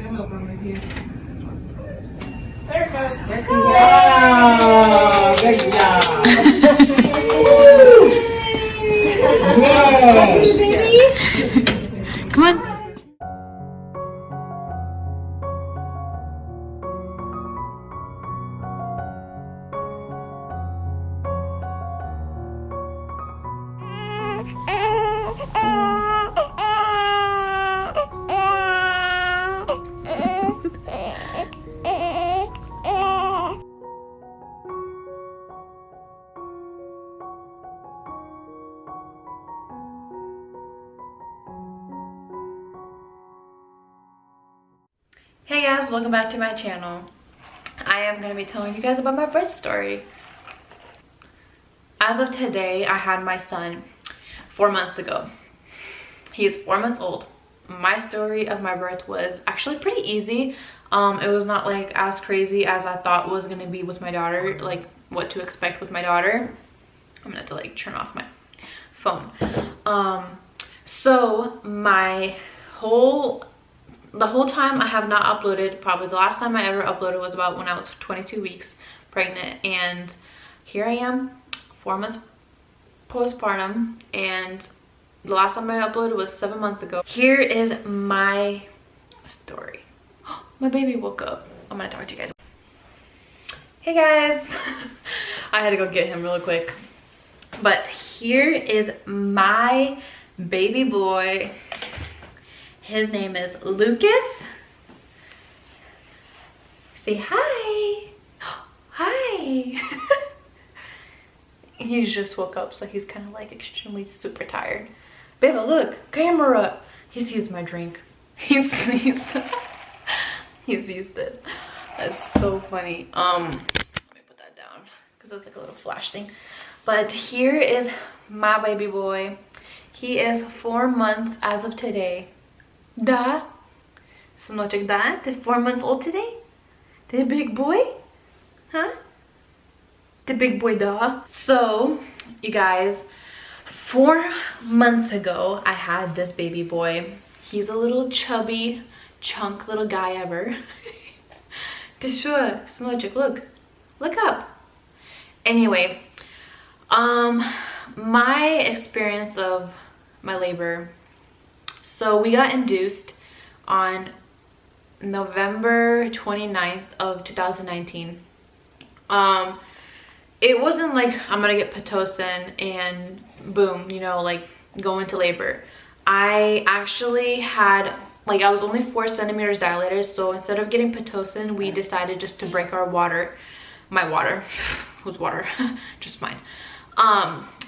can help her with you. There it goes. There it goes. Wow, good job. Yay. Come on. Hey guys, welcome back to my channel. I am going to be telling you guys about my birth story. As of today, I had my son 4 months ago. He is 4 months old. My story of my birth was actually pretty easy. It was not like as crazy as I thought was going to be with my daughter, like what to expect with my daughter. I'm going to have to like turn off my phone. So the whole time I have not uploaded. Probably the last time I ever uploaded was about when I was 22 weeks pregnant, and here I am 4 months postpartum, and the last time I uploaded was 7 months ago. Here is my story. My baby woke up. I'm gonna talk to you guys. Hey guys. I had to go get him real quick, but here is my baby boy. His name is Lucas. Say hi. Hi. He just woke up, so he's kind of like extremely super tired. Baby, look, camera. He sees my drink. He sees this. That's so funny. Let me put that down because it's like a little flash thing. But here is my baby boy. He is 4 months as of today. Da, Snochek da, the 4 months old today? The big boy? Huh? The big boy da. So, you guys, 4 months ago, I had this baby boy. He's a little chubby, chunk little guy ever. Snochek, look up. Anyway, my experience of my labor. So we got induced on November 29th of 2019. It wasn't like I'm gonna get Pitocin and boom, you know, like go into labor. I actually had, like, I was only 4 centimeters dilated, so instead of getting Pitocin, we decided just to break our water. My water. Whose water? Just mine.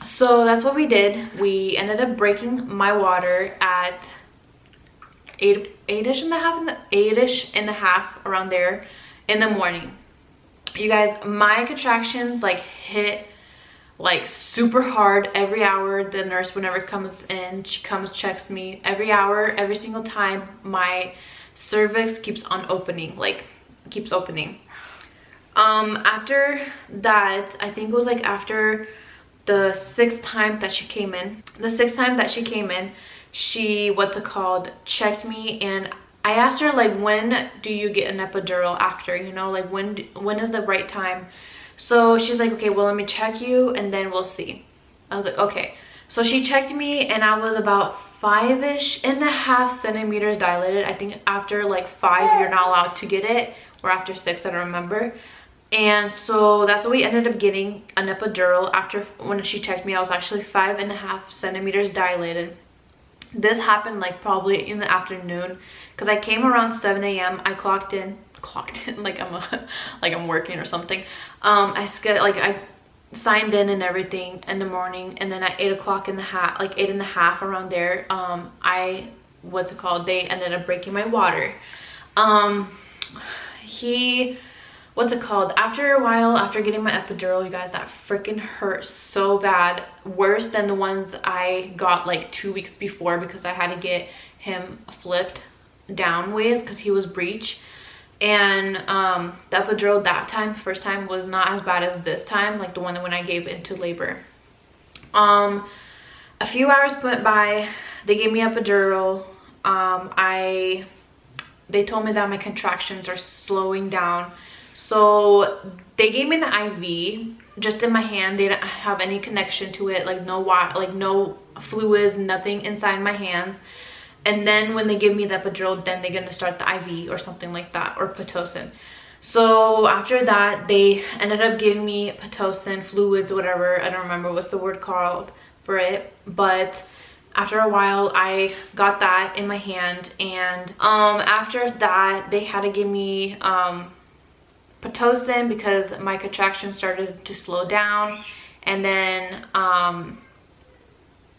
So that's what we did. We ended up breaking my water at 8-ish and a half around there in the morning. You guys, my contractions like hit like super hard every hour. The nurse, whenever comes in, she comes, checks me every hour, every single time. My cervix keeps on opening, like keeps opening. After that, I think it was like after the 6th time that she came in, she, checked me, and I asked her, like, when do you get an epidural after, you know, like when is the right time? So she's like, okay, well, let me check you and then we'll see. I was like, okay. So she checked me and I was about 5-ish and a half centimeters dilated. I think after like 5 you're not allowed to get it, or after 6, I don't remember. And so that's what we ended up getting, an epidural. After, when she checked me, I was actually 5.5 centimeters dilated. This happened like probably in the afternoon, because I came around 7 a.m. I clocked in like I'm working or something. I signed in and everything in the morning, and then at 8 o'clock in the like 8 and a half around there, they ended up breaking my water. After a while, after getting my epidural, you guys, that freaking hurt so bad, worse than the ones I got like 2 weeks before, because I had to get him flipped down ways because he was breech. And the epidural that time, first time, was not as bad as this time, like the one when I gave into labor. A few hours went by, they gave me epidural. I they told me that my contractions are slowing down. So they gave me the IV just in my hand. They didn't have any connection to it, like no fluids, nothing inside my hands. And then when they give me the epidural, then they're gonna start the IV or something like that, or Pitocin. So after that, they ended up giving me Pitocin, fluids, whatever. I don't remember what's the word called for it, but after a while I got that in my hand. And after that, they had to give me Pitocin because my contractions started to slow down. And then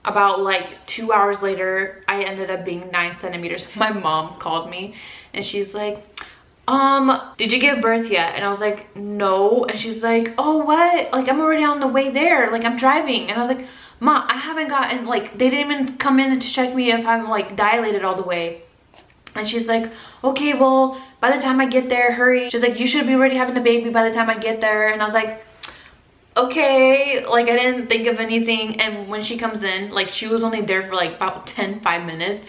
about like 2 hours later, I ended up being 9 centimeters. My mom called me and she's like, did you give birth yet? And I was like, no. And she's like, oh, what? Like, I'm already on the way there. Like, I'm driving. And I was like, Ma, I haven't gotten, like, they didn't even come in to check me if I'm like dilated all the way. And she's like, okay, well, by the time I get there, hurry. She's like, you should be already having the baby by the time I get there. And I was like, okay. Like, I didn't think of anything. And when she comes in, like, she was only there for like about 5 minutes.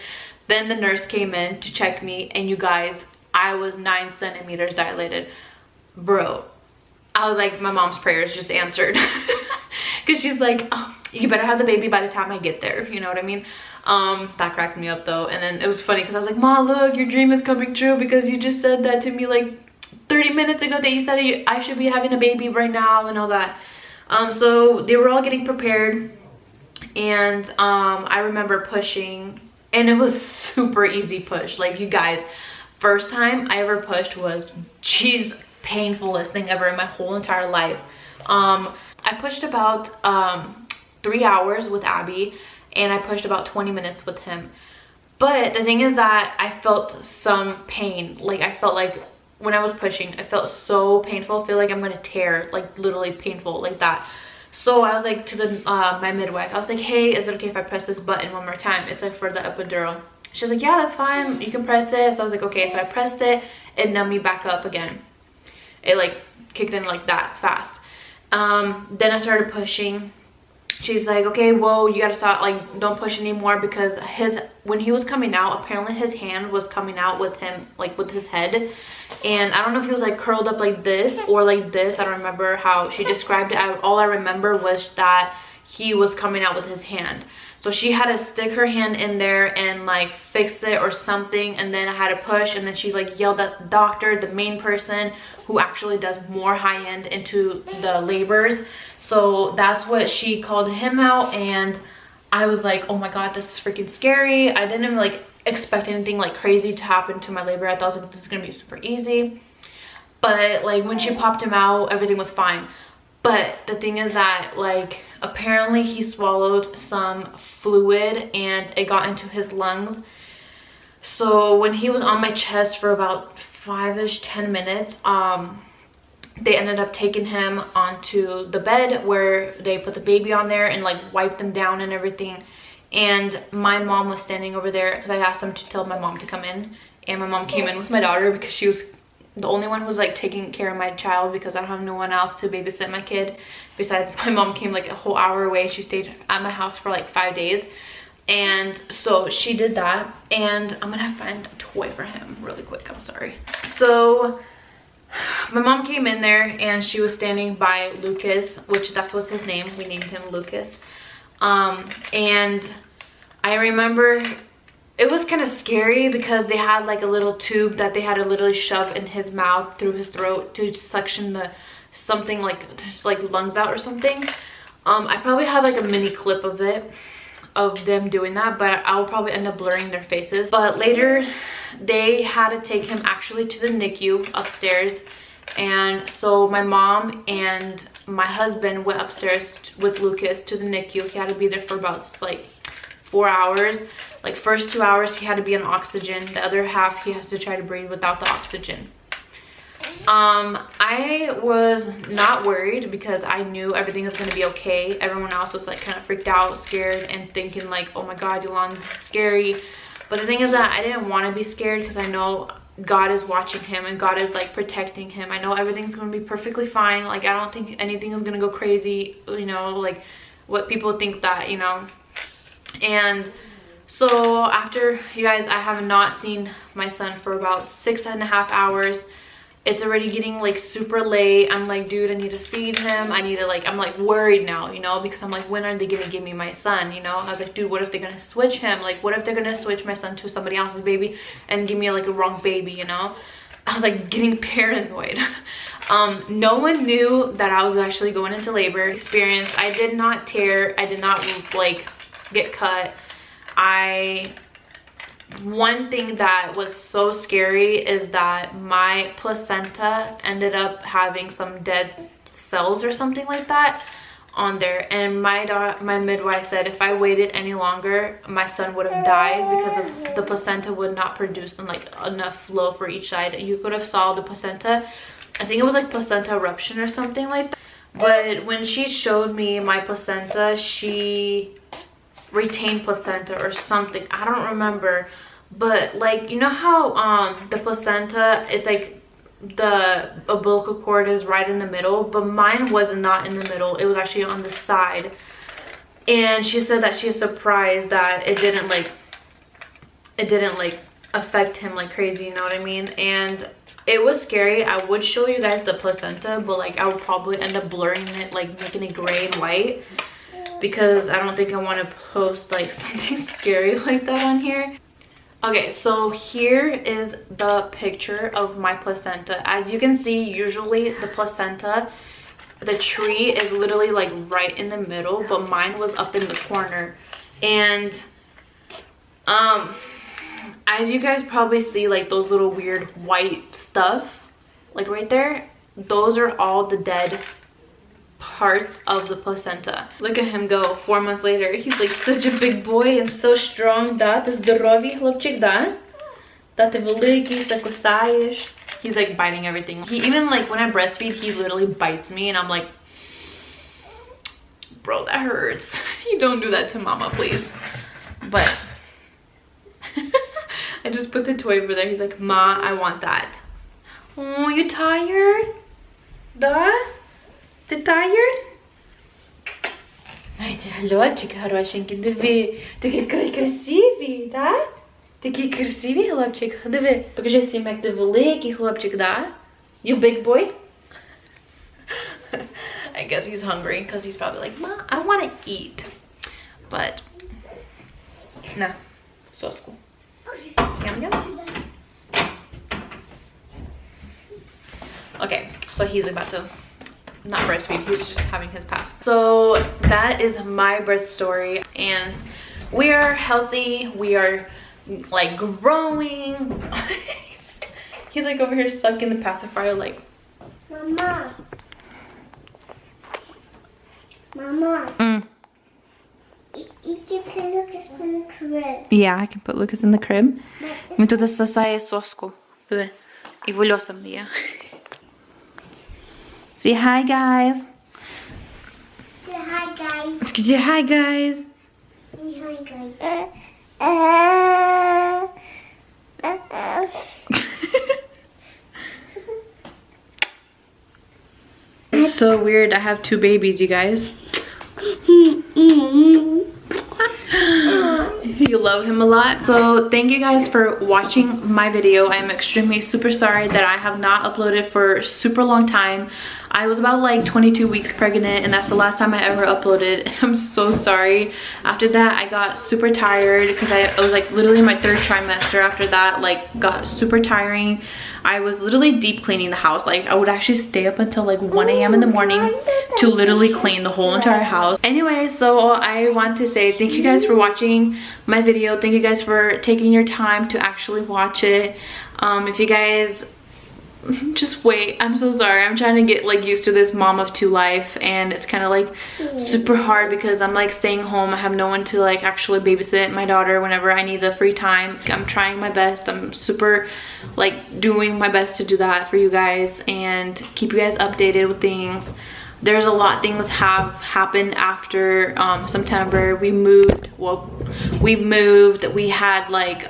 Then the nurse came in to check me, and you guys, I was 9 centimeters dilated. Bro, I was like, my mom's prayers just answered. Because she's like, oh, you better have the baby by the time I get there. You know what I mean? That cracked me up though. And then it was funny because I was like, Ma, look, your dream is coming true, because you just said that to me like 30 minutes ago, that you said I should be having a baby right now and all that. So they were all getting prepared. And I remember pushing, and it was super easy push. Like, you guys, first time I ever pushed was, geez, painfulest thing ever in my whole entire life. I pushed about 3 hours with Abby, and I pushed about 20 minutes with him. But the thing is that I felt some pain. Like, I felt like when I was pushing, I felt so painful. I feel like I'm gonna tear, like literally painful like that. So I was like to the my midwife, I was like, hey, is it okay if I press this button one more time? It's like for the epidural. She's like, yeah, that's fine, you can press it. So I was like, okay. So I pressed it, it numbed me back up again. It like kicked in like that fast. Then I started pushing. She's like, okay, well, you gotta stop, like, don't push anymore, because when he was coming out, apparently his hand was coming out with him, like with his head. And I don't know if he was like curled up like this or like this. I don't remember how she described it. All I remember was that he was coming out with his hand. So she had to stick her hand in there and like fix it or something. And then I had to push, and then she like yelled at the doctor, the main person who actually does more high end into the labors. So that's what she called him out. And I was like, oh my God, this is freaking scary. I didn't even like expect anything like crazy to happen to my labor. I thought like, this is gonna be super easy. But like when she popped him out, everything was fine. But the thing is that like apparently he swallowed some fluid and it got into his lungs. So when he was on my chest for about 5-10 minutes, they ended up taking him onto the bed where they put the baby on there and like wiped them down and everything. And my mom was standing over there because I asked them to tell my mom to come in, and my mom came in with my daughter because she was the only one who was like taking care of my child, because I don't have no one else to babysit my kid besides my mom. Came like a whole hour away. She stayed at my house for like 5 days. And so she did that, and I'm gonna find a toy for him really quick. I'm sorry. So my mom came in there and she was standing by Lucas, which that's what's his name. We named him Lucas. And I remember it was kind of scary because they had like a little tube that they had to literally shove in his mouth through his throat to suction the something like just like lungs out or something. I probably have like a mini clip of it, of them doing that, but I'll probably end up blurring their faces. But later they had to take him actually to the NICU upstairs. And so my mom and my husband went upstairs with Lucas to the NICU. He had to be there for about like 4 hours. Like first 2 hours he had to be on oxygen, the other half he has to try to breathe without the oxygen. I was not worried because I knew everything was going to be okay. Everyone else was like kind of freaked out, scared, and thinking like, oh my God, Yolanda, this is scary. But the thing is that I didn't want to be scared because I know God is watching him and God is like protecting him. I know everything's going to be perfectly fine. Like I don't think anything is going to go crazy, you know, like what people think that, you know. And So after, you guys, I have not seen my son for about 6.5 hours. It's already getting like super late. I'm like, dude, I need to feed him. I need to like, I'm like worried now, you know, because I'm like, when are they gonna give me my son, you know? I was like, dude, what if they're gonna switch him? Like, what if they're gonna switch my son to somebody else's baby and give me like a wrong baby, you know? I was like getting paranoid. No one knew that I was actually going into labor. Experience, I did not tear, I did not like get cut. One thing that was so scary is that my placenta ended up having some dead cells or something like that on there, and my midwife said if I waited any longer my son would have died because of the placenta would not produce like enough flow for each side. You could have saw the placenta, I think it was like placenta eruption or something like that. But when she showed me my placenta, she retained placenta or something, I don't remember. But like, you know how the placenta, it's like the umbilical cord is right in the middle, but mine was not in the middle, it was actually on the side. And she said that she's surprised that it didn't like affect him like crazy, you know what I mean? And it was scary. I would show you guys the placenta, but like I would probably end up blurring it, like making it gray and white, because I don't think I want to post like something scary like that on here. Okay, so here is the picture of my placenta. As you can see, usually the placenta, the tree is literally like right in the middle, but mine was up in the corner. And as you guys probably see, like those little weird white stuff like right there, those are all the dead parts of the placenta. Look at him go 4 months later. He's like such a big boy and so strong. Да, ти здоровий хлопчик, да? Да, ти великий, се кусаєш. He's like biting everything. He even like when I breastfeed, he literally bites me and I'm like, bro, that hurts. You don't do that to mama, please. But I just put the toy over there. He's like, Ma, I want that. Oh, you tired? Да? Ти tired? Ай, ти хлопчик хорошенький, диви. Такий красивий, да? Такий красивий хлопчик. Диви, покажи всім, як ти великий хлопчик, да? You big boy? I guess he's hungry because he's probably like, Ma, I want to eat. But, nah, sosku. Yum, yum. Okay, so he's about to not breastfeed, he's just having his pass. So that is my birth story, and we are healthy, we are like growing. He's like over here stuck in the pacifier like, Mama. You can put Lucas in the crib. Yeah, I can put Lucas in the crib. Він туди сосає соску. Диви. І вольосом є. Say hi, guys. Say hi, guys. Let's say hi, guys. Say hi, guys. It's so weird. I have 2 babies, you guys. You love him a lot. So thank you guys for watching my video. I'm extremely super sorry that I have not uploaded for a super long time. I was about like 22 weeks pregnant, and that's the last time I ever uploaded, and I'm so sorry. After that I got super tired because it was like literally my 3rd trimester. After that, like, got super tiring. I was literally deep cleaning the house. Like, I would actually stay up until like 1 a.m. in the morning to literally clean the whole entire house. Anyway, so I want to say thank you guys for watching my video. Thank you guys for taking your time to actually watch it. If you guys just wait, I'm so sorry. I'm trying to get like used to this mom of 2 life, and it's kind of like super hard because I'm like staying home. I have no one to like actually babysit my daughter whenever I need the free time. I'm trying my best. I'm super like doing my best to do that for you guys and keep you guys updated with things. There's a lot of things have happened after September. We moved, we had like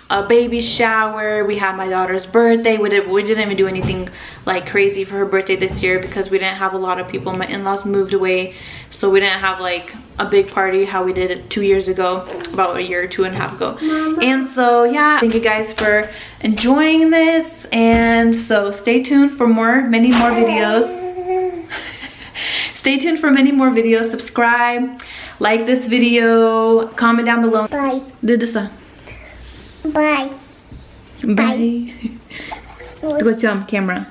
a baby shower. We had my daughter's birthday. We didn't even do anything like crazy for her birthday this year because we didn't have a lot of people. My in-laws moved away, so we didn't have like a big party how we did it 2 years ago, about a year, 2.5 ago. And so yeah, thank you guys for enjoying this, and so stay tuned for many more videos. Stay tuned for many more videos. Subscribe, like this video, comment down below. Bye. Did this one. Bye. Bye. Go camera.